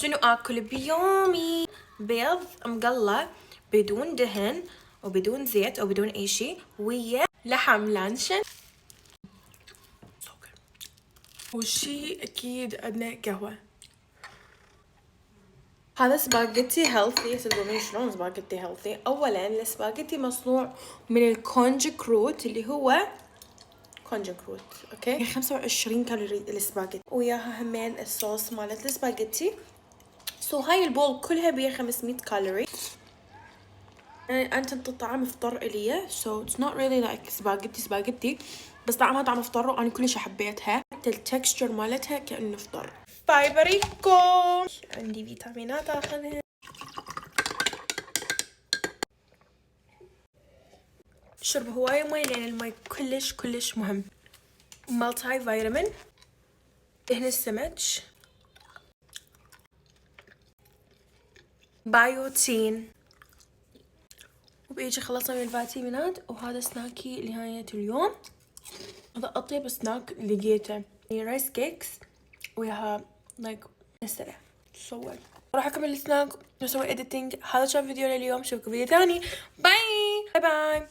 شنو اكل بيومي؟ بيض مقلى بدون دهن وبدون زيت او بدون اي شيء، ويا لحم لانشون. والشي اكيد عندنا قهوة. هذا سباجيتي هيلثي. تقولون شلون سباجيتي هيلثي؟ اولا السباجيتي مصنوع من الكونجك روت اللي هو كونجك روت، اوكي. 25 كالوري السباجيتي، وياها همين الصوص مالت السباجيتي. هاي البول كلها بيها 500 كالوري. انت طعم فطر الي، it's not really like سباجيتي، بس طعمها طعم فطر وانا كلش حبيتها. حتى التكستشر مالتها كأنه فطر. باي بريكو. عندي فيتامينات اخذها. شرب هواية مي لان المي كلش مهم. مالتي فيتامين، دهن السمك، بايوتين. وبيجي خلصنا من الفيتامينات. وهذا سناكي لنهاية اليوم. هذا أطيب سناك لقيته، رايس كيكس وياها لايك نسرع تصور. راح أكمل السناك وأسوي إديتنج. هذا كان فيديو لليوم، أشوفكم فيديو ثاني. باي باي.